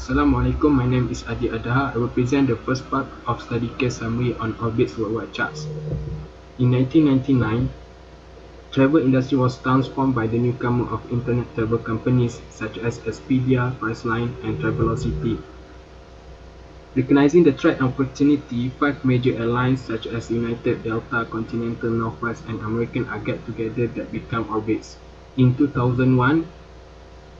Assalamualaikum, my name is Adi Adaha. I will present the first part of study case summary on Orbitz worldwide charts. In 1999, travel industry was transformed by the newcomer of internet travel companies such as Expedia, Priceline, and Travelocity. Recognizing the threat and opportunity, 5 major airlines such as United, Delta, Continental, Northwest, and American are get together that become Orbitz. In 2001,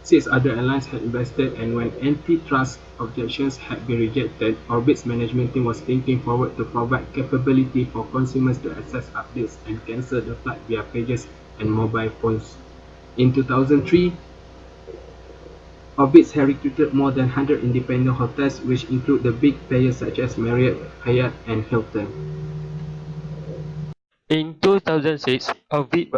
6 other airlines had invested, and when antitrust objections had been rejected, Orbit's management team was thinking forward to provide capability for consumers to access updates and cancel the flight via pages and mobile phones. In 2003, Orbitz had recruited more than 100 independent hotels, which include the big players such as Marriott, Hyatt, and Hilton. In 2006, Orbit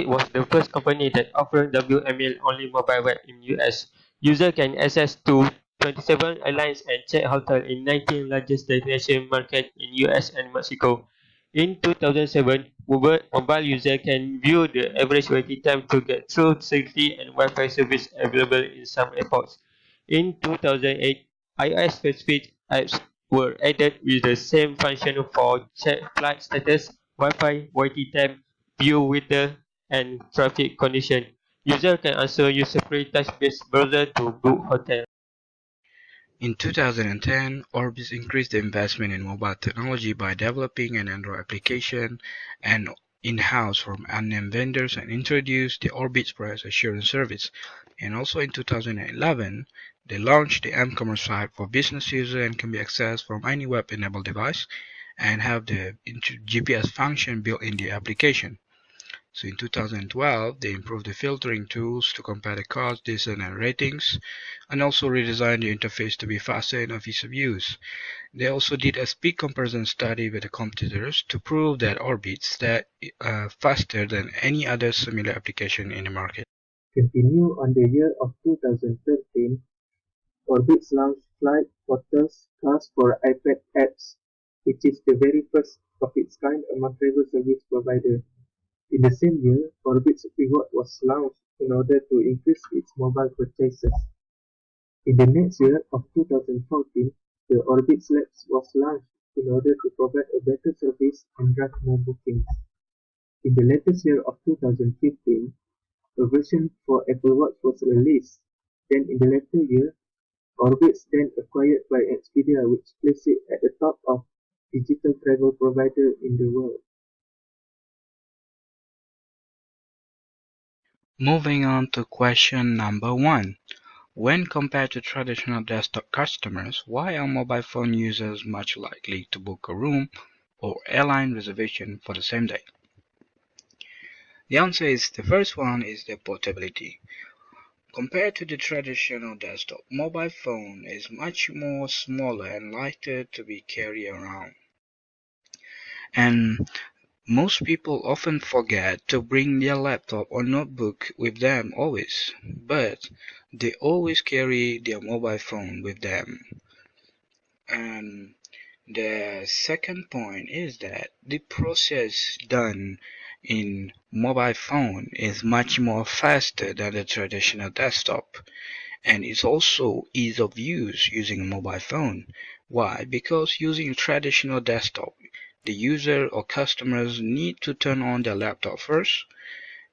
was the first company that offered WML-only mobile web in US. Users can access to 27 airlines and check hotels in 19 largest destination markets in US and Mexico. In 2007, mobile users can view the average waiting time to get through security and Wi-Fi service available in some airports. In 2008, iOS-specific apps were added with the same function for check flight status, Wi-Fi, waiting time, view weather, and traffic condition. User can also use a free touch-based browser to book hotels. In 2010, Orbitz increased the investment in mobile technology by developing an Android application and in-house from unnamed vendors and introduced the Orbitz Price Assurance Service. And also in 2011, they launched the m-commerce site for business users and can be accessed from any web-enabled device and have the GPS function built in the application. So in 2012, they improved the filtering tools to compare the cost, design, and ratings, and also redesigned the interface to be faster and ease of use. They also did a speed comparison study with the competitors to prove that Orbitz that faster than any other similar application in the market. Continue on the year of 2013, Orbitz launched Flight Photos Cars for iPad apps, which is the very first of its kind among travel service providers. In the same year, Orbitz Reward was launched in order to increase its mobile purchases. In the next year of 2014, the Orbitz Labs was launched in order to provide a better service and drive more bookings. In the latest year of 2015, a version for Apple Watch was released. Then in the latter year, Orbitz then acquired by Expedia, which placed it at the top of digital travel provider in the world. Moving on to question number 1. When compared to traditional desktop customers, why are mobile phone users much likely to book a room or airline reservation for the same day? The answer is the first one is the portability. Compared to the traditional desktop, mobile phone is much more smaller and lighter to be carried around. And most people often forget to bring their laptop or notebook with them always, but they always carry their mobile phone with them. And the second point is that the process done in mobile phone is much more faster than the traditional desktop, and it's also ease of use using a mobile phone. Why? Because using a traditional desktop, the user or customers need to turn on their laptop first,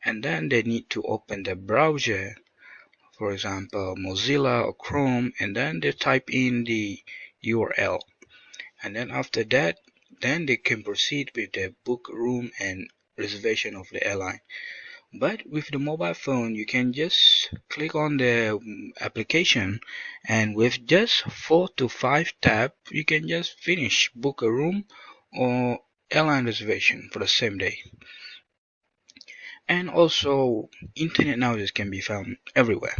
and then they need to open the browser, for example Mozilla or Chrome, and then they type in the URL, and then after that, then they can proceed with the book room and reservation of the airline. But with the mobile phone, you can just click on the application, and with just 4 to 5 taps, you can just finish book a room or airline reservation for the same day. And also, internet nowadays can be found everywhere,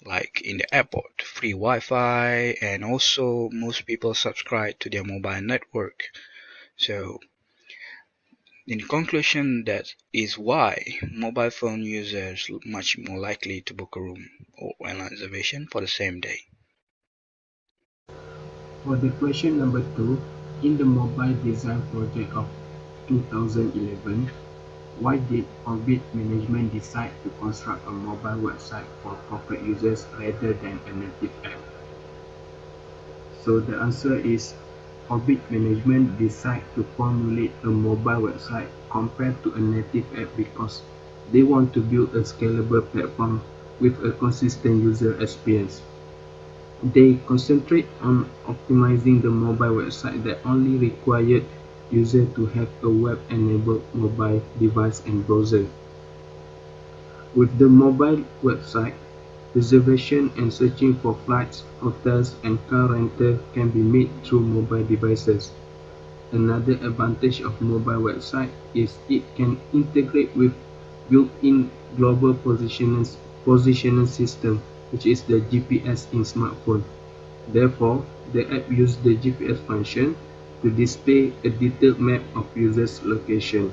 like in the airport, free Wi-Fi, and also most people subscribe to their mobile network. So in conclusion, that is why mobile phone users are much more likely to book a room or airline reservation for the same day. For the question number 2, in the mobile design project of 2011, why did Orbit management decide to construct a mobile website for corporate users rather than a native app? So the answer is Orbit management decide to formulate a mobile website compared to a native app because they want to build a scalable platform with a consistent user experience. They concentrate on optimizing the mobile website that only required user to have a web-enabled mobile device and browser. With the mobile website, reservation and searching for flights, hotels, and car rental can be made through mobile devices. Another advantage of mobile website is it can integrate with built-in global positioning system, which is the GPS in smartphone. Therefore, the app uses the GPS function to display a detailed map of users' location.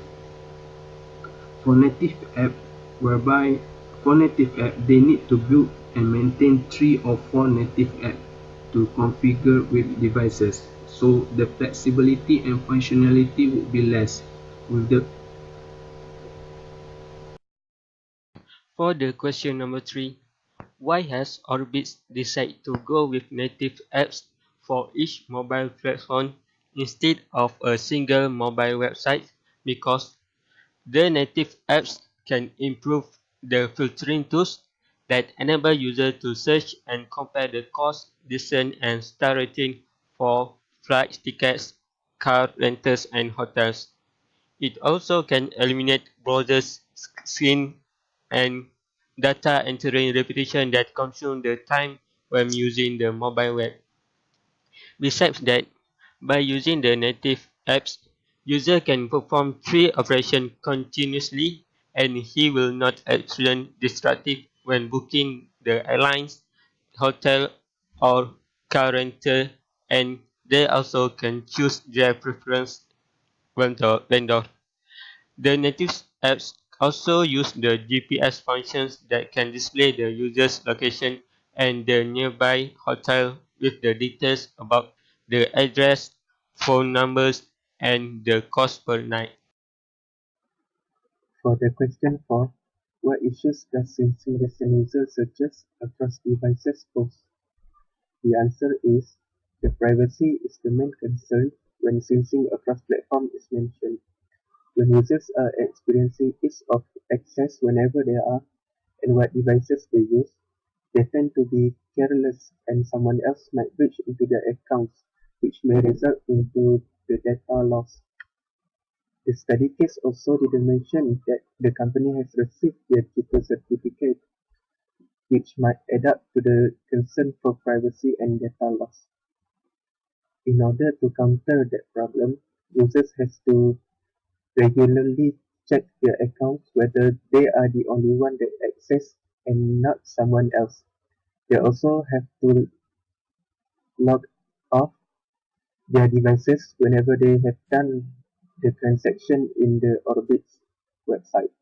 For native app, whereby for native app they need to build and maintain 3 or 4 native app to configure with devices. So the flexibility and functionality would be less. With the For the question number 3, why has Orbitz decided to go with native apps for each mobile platform instead of a single mobile website? Because the native apps can improve the filtering tools that enable users to search and compare the cost, distance, and star rating for flight tickets, car rentals, and hotels. It also can eliminate browser screen and data entering repetition that consume the time when using the mobile web. Besides that, by using the native apps, user can perform 3 operations continuously and he will not experience distracted when booking the airlines, hotel or car rental, and they also can choose their preference vendor. The native apps also use the GPS functions that can display the user's location and the nearby hotel with the details about the address, phone numbers, and the cost per night. For the question 4, what issues does sensing the user searches across devices pose? The answer is the privacy is the main concern when syncing across platforms is mentioned. When users are experiencing ease of access whenever they are and what devices they use, they tend to be careless and someone else might reach into their accounts, which may result into the data loss. The study case also didn't mention that the company has received their triple certificate, which might add up to the concern for privacy and data loss. In order to counter that problem, users has to regularly check their accounts whether they are the only one that access and not someone else. They also have to log off their devices whenever they have done the transaction in the Orbitz website.